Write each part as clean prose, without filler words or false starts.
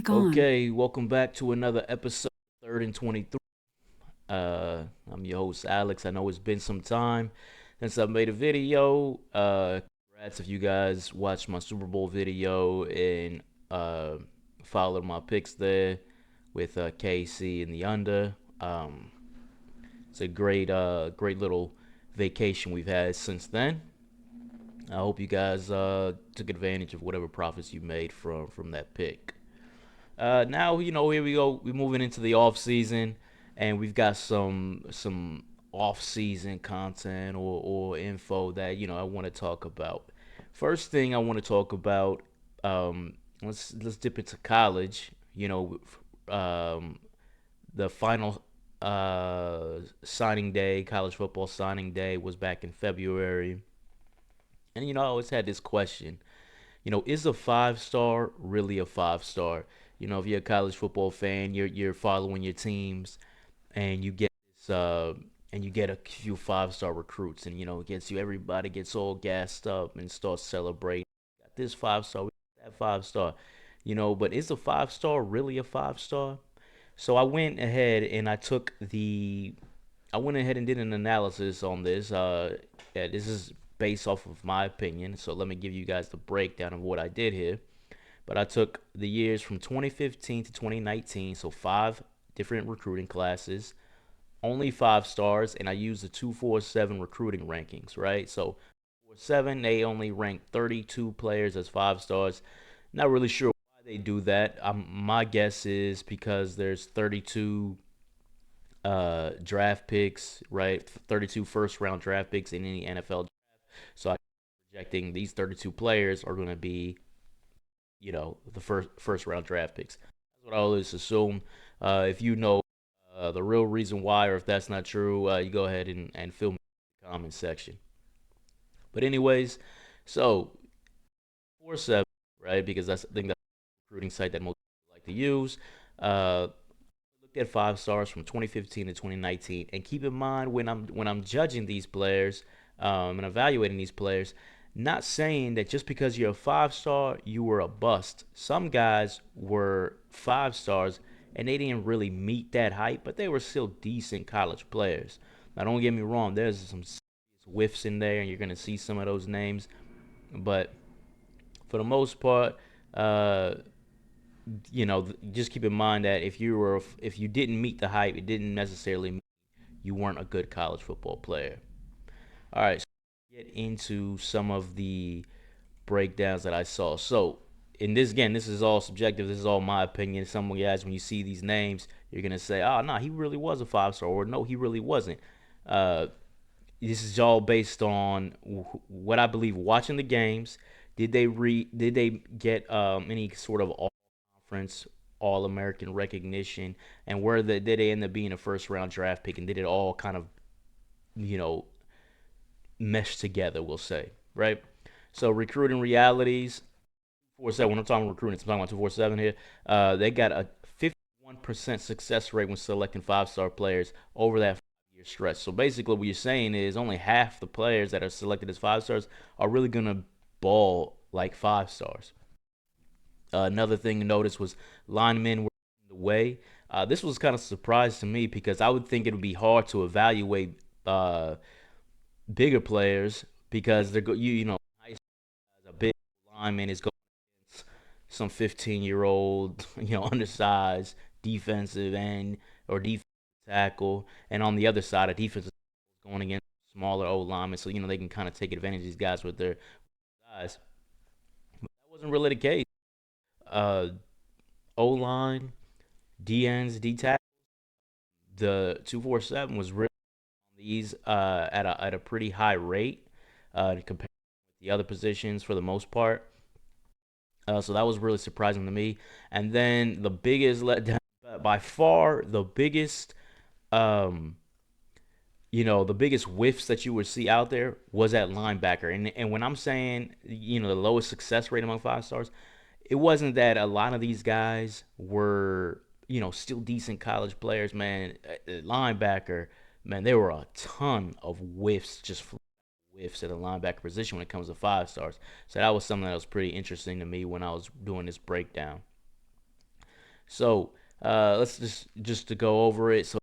Mic on. Okay, welcome back to another episode, Third and 23. I'm your host, Alex. I know it's been some time since I made a video. Congrats if you guys watched my Super Bowl video and uh, followed my picks there with KC and the under. It's a great little vacation we've had since then. I hope you guys took advantage of whatever profits you made from that pick. Now here we go. We're moving into the off season, and we've got some off season content or info that I want to talk about. First thing I want to talk about. Let's dip into college. Um, the final signing day, college football signing day, was back in February, and I always had this question. Is a 5 star really a 5 star? If you're a college football fan, you're following your teams, and you get this, and you get a few 5 star recruits, and it gets you. Everybody gets all gassed up and starts celebrating. Got this 5 star, we got that 5 star. But is a 5 star really a 5 star? So I went ahead and did an analysis on this. Yeah, this is based off of my opinion. So let me give you guys the breakdown of what I did here. But I took the years from 2015 to 2019, so 5 different recruiting classes, only 5 stars, and I used the 247 recruiting rankings, right? So 7, they only ranked 32 players as 5 stars. Not really sure why they do that. My guess is because there's 32 draft picks, right? 32 first round draft picks in any NFL. So I'm projecting these 32 players are going to be, the first round draft picks. That's what I always assume. If you know the real reason why, or if that's not true, you go ahead and fill me in the comment section. But anyways, so 47, right? Because I think that's the recruiting site that most people like to use. Uh, Looked at 5 stars from 2015 to 2019, and keep in mind when I'm judging these players and evaluating these players, not saying that just because you're a 5 star you were a bust. Some guys were 5 stars and they didn't really meet that hype, but they were still decent college players. Now don't get me wrong, there's some whiffs in there, and you're gonna see some of those names, but for the most part, uh, just keep in mind that if you didn't meet the hype, it didn't necessarily mean you weren't a good college football player. All right, so get into some of the breakdowns that I saw. So in this, again, this is all subjective. This is all my opinion. Some guys, when you see these names, you're gonna say, "Oh, no, he really was a 5 star," or "No, he really wasn't." Uh, this is all based on what I believe watching the games. Did they get any sort of all conference all American recognition, and did they end up being a first round draft pick, and did it all kind of you know mesh together, we'll say, right? So recruiting realities, 4-7. When I'm talking recruiting, I'm talking about 247 here. They got a 51% success rate when selecting 5 star players over that 5 year stretch. So basically, what you're saying is only half the players that are selected as 5 stars are really gonna ball like 5 stars. Another thing to notice was linemen were in the way. This was kind of a surprise to me because I would think it would be hard to evaluate bigger players because high school as a big lineman is going against some 15-year-old, undersized defensive end or defensive tackle, and on the other side, a defensive tackle is going against smaller old linemen, so they can kind of take advantage of these guys with their size. But that wasn't really the case. Uh, O line, D ends, D tackle, the 247 was really on these at a pretty high rate compared with the other positions for the most part. So that was really surprising to me. And then the biggest letdown, by far, um, the biggest whiffs that you would see out there was at linebacker. And when I'm saying, the lowest success rate among 5 stars, it wasn't that a lot of these guys were, still decent college players, man. Linebacker, man, there were a ton of whiffs, just whiffs at the linebacker position when it comes to 5 stars. So that was something that was pretty interesting to me when I was doing this breakdown. So let's just to go over it. So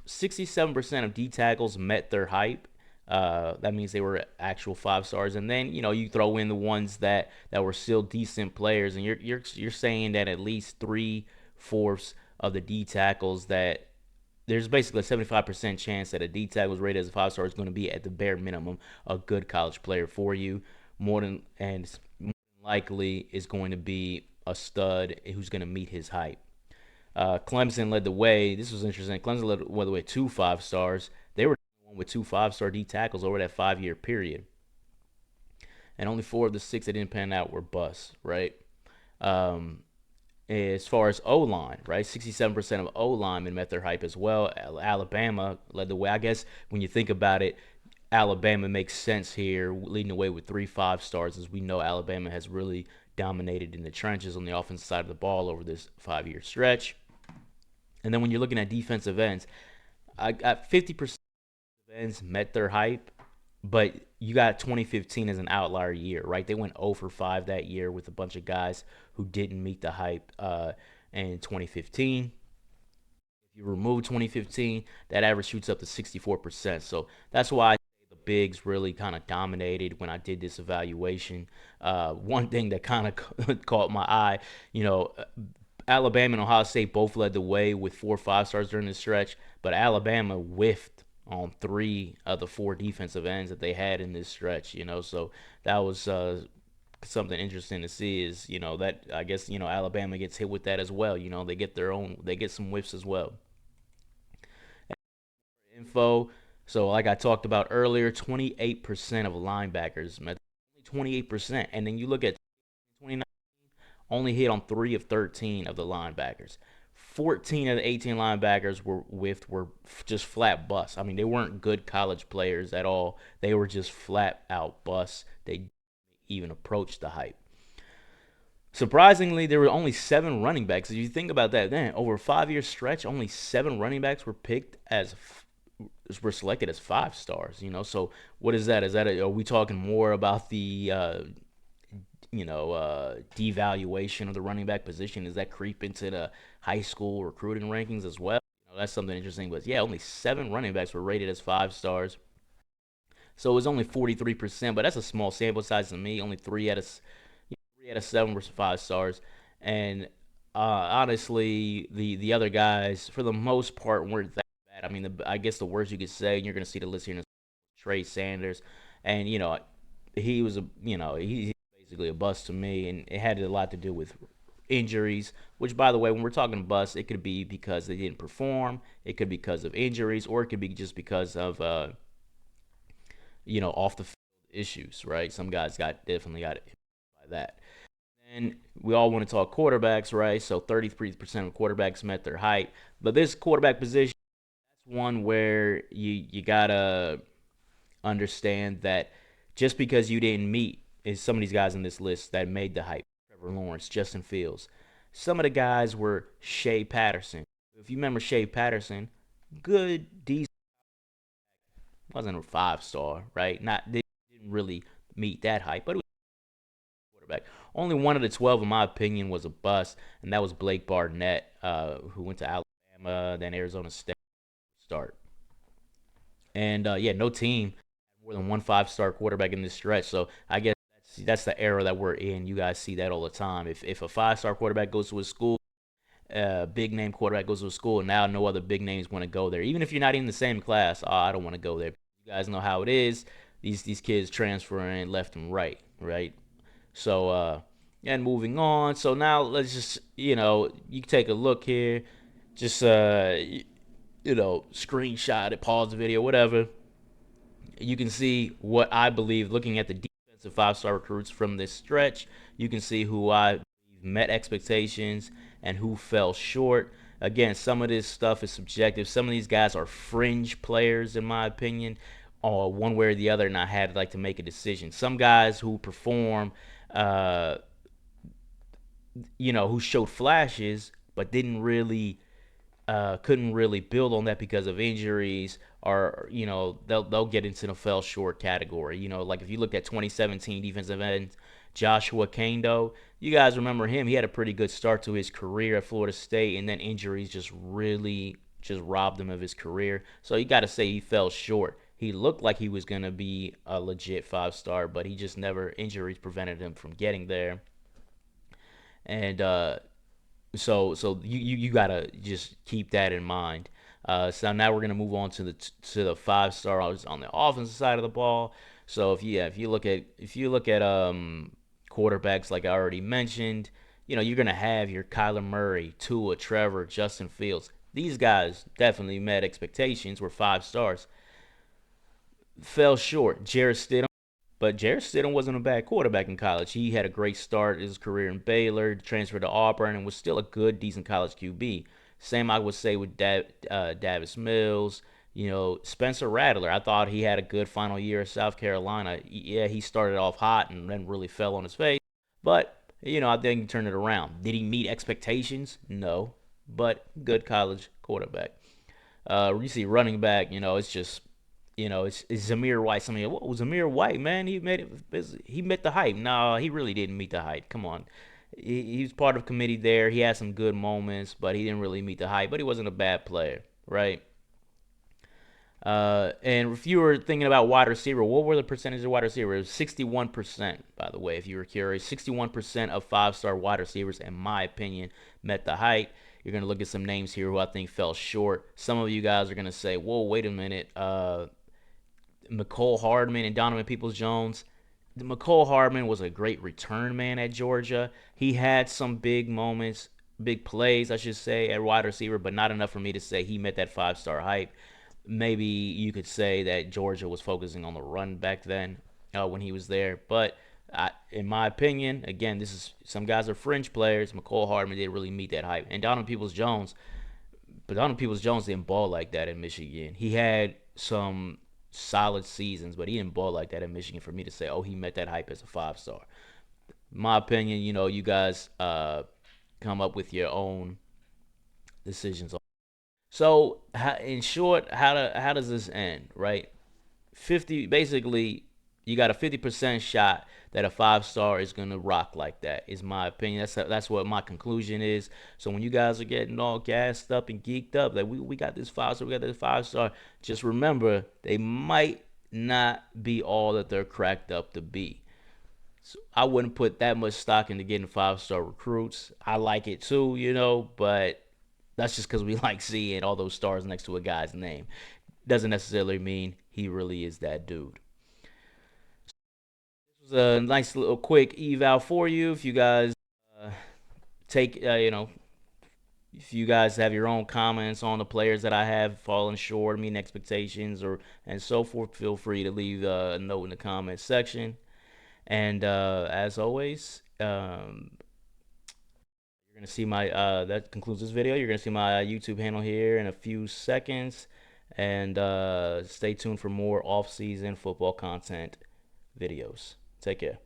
67% of D tackles met their hype. That means they were actual 5 stars, and then you throw in the ones that were still decent players, and you're saying that at least 3/4 of the D tackles that there's basically a 75% chance that a D tackle was rated as a 5 star is going to be at the bare minimum a good college player for you. More than likely is going to be a stud who's going to meet his hype. Clemson led the way. This was interesting. Clemson led the way 2 5 stars. They were the one with 2 5 star D tackles over that 5 year period, and only 4 of the 6 that didn't pan out were busts. Right. Um, as far as O line, right? 67% of O linemen met their hype as well. Alabama led the way. I guess when you think about it, Alabama makes sense here, leading the way with 3 5 stars, as we know Alabama has really dominated in the trenches on the offensive side of the ball over this 5 year stretch. And then when you're looking at defensive ends, I got 50% of ends met their hype, but you got 2015 as an outlier year, right? They went 0 for 5 that year with a bunch of guys who didn't meet the hype in 2015. If you remove 2015, that average shoots up to 64%. So that's why I say the bigs really kind of dominated when I did this evaluation. One thing that kind of caught my eye, you know, Alabama and Ohio State both led the way with 4 5 stars during the stretch, but Alabama whiffed on 3 of the 4 defensive ends that they had in this stretch. So that was something interesting to see. Is that I guess Alabama gets hit with that as well. They get some whiffs as well. Info. So like I talked about earlier, 28% of linebackers met 28%, and then you look at 29 only hit on 3 of 13 of the linebackers. 14 of the 18 linebackers were just flat busts. I mean, they weren't good college players at all. They were just flat out busts. They didn't even approach the hype. Surprisingly, there were only 7 running backs. If you think about that, then over a 5 year stretch, only 7 running backs were picked as were selected as 5 stars. So what is that? Are we talking more about the devaluation of the running back position? Does that creep into the high school recruiting rankings as well? That's something interesting. But yeah, only 7 running backs were rated as 5 stars. So it was only 43%, but that's a small sample size to me. Only 3 out of 7 were 5 stars, and honestly, the other guys for the most part weren't that bad. I mean, I guess the worst you could say, and you're gonna see the list here, is Trey Sanders, and he was he's basically a bust to me, and it had a lot to do with injuries. Which, by the way, when we're talking bust, it could be because they didn't perform, it could be because of injuries, or it could be just because of off the field issues. Right? Some guys definitely got hit by that. And we all want to talk quarterbacks, right? So 33% of quarterbacks met their height. But this quarterback position, that's one where you gotta understand that just because you didn't meet is some of these guys on this list that made the hype. Trevor Lawrence, Justin Fields. Some of the guys were Shea Patterson. If you remember Shea Patterson, good, decent, wasn't a 5 star, right? Not didn't really meet that hype, but it was quarterback. Only one of the 12, in my opinion, was a bust, and that was Blake Barnett, who went to Alabama, then Arizona State start. And yeah, no team had more than one 5 star quarterback in this stretch. So I guess that's the era that we're in. You guys see that all the time. If a 5 star quarterback goes to a school, big name quarterback goes to a school, and now no other big names want to go there. Even if you're not in the same class, oh, I don't want to go there. You guys know how it is. These kids transferring left and right? So, and moving on. So now let's just, you take a look here. Just, screenshot it, pause the video, whatever. You can see what I believe, looking at the defensive 5 star recruits from this stretch, you can see who I believe met expectations and who fell short. Again, some of this stuff is subjective. Some of these guys are fringe players, in my opinion, or one way or the other, and I had like to make a decision. Some guys who perform uh, who showed flashes but didn't really couldn't really build on that because of injuries, or they'll get into the fell short category. Like if you look at 2017 defensive end Joshua Kando. You guys remember him? He had a pretty good start to his career at Florida State, and then injuries just really just robbed him of his career. So you got to say he fell short. He looked like he was going to be a legit 5 star, but he just never, injuries prevented him from getting there. And so you gotta just keep that in mind. So now we're gonna move on to the 5 stars on the offensive side of the ball. So if you look at quarterbacks like I already mentioned, you're gonna have your Kyler Murray, Tua, Trevor, Justin Fields. These guys definitely met expectations, were 5 stars. Fell short. Jarrett Stidham. But Jarrett Stidham wasn't a bad quarterback in college. He had a great start in his career in Baylor, transferred to Auburn, and was still a good, decent college QB. Same I would say with Davis Mills. Spencer Rattler. I thought he had a good final year at South Carolina. Yeah, he started off hot and then really fell on his face. But, I think he turned it around. Did he meet expectations? No. But good college quarterback. You see running back, it's just it's Zamir White. Somebody, what was Zamir White, man? He met the hype. No, he really didn't meet the hype. Come on, he was part of committee there. He had some good moments, but he didn't really meet the hype. But he wasn't a bad player, right? And if you were thinking about wide receiver, what were the percentage of wide receivers? 61%, by the way, if you were curious. 61% of 5 star wide receivers, in my opinion, met the hype. You're going to look at some names here who I think fell short. Some of you guys are going to say, whoa, wait a minute. Mecole Hardman and Donovan Peoples-Jones. Mecole Hardman was a great return man at Georgia. He had some big moments, big plays, I should say, at wide receiver, but not enough for me to say he met that 5 star hype. Maybe you could say that Georgia was focusing on the run back then when he was there. But in my opinion, again, this is some guys are fringe players. Mecole Hardman didn't really meet that hype. And Donovan Peoples-Jones, but Donovan Peoples-Jones didn't ball like that in Michigan. He had some solid seasons, but he didn't ball like that in Michigan for me to say, oh, he met that hype as a 5 star. In my opinion, you guys come up with your own decisions. So, in short, how does this end, right? 50, basically, you got a 50% shot that a 5 star is gonna rock like that. Is my opinion. That's what my conclusion is. So when you guys are getting all gassed up and geeked up, like we got this 5 star, we got this 5 star, just remember they might not be all that they're cracked up to be. So I wouldn't put that much stock into getting 5 star recruits. I like it too, but that's just because we like seeing all those stars next to a guy's name. Doesn't necessarily mean he really is that dude. This was a nice little quick eval for you. If you guys uh, take, if you guys have your own comments on the players that I have fallen short, meeting expectations, or and so forth, feel free to leave a note in the comments section. And as always, you're gonna see my that concludes this video. You're gonna see my YouTube handle here in a few seconds, and stay tuned for more off-season football content videos. Take care.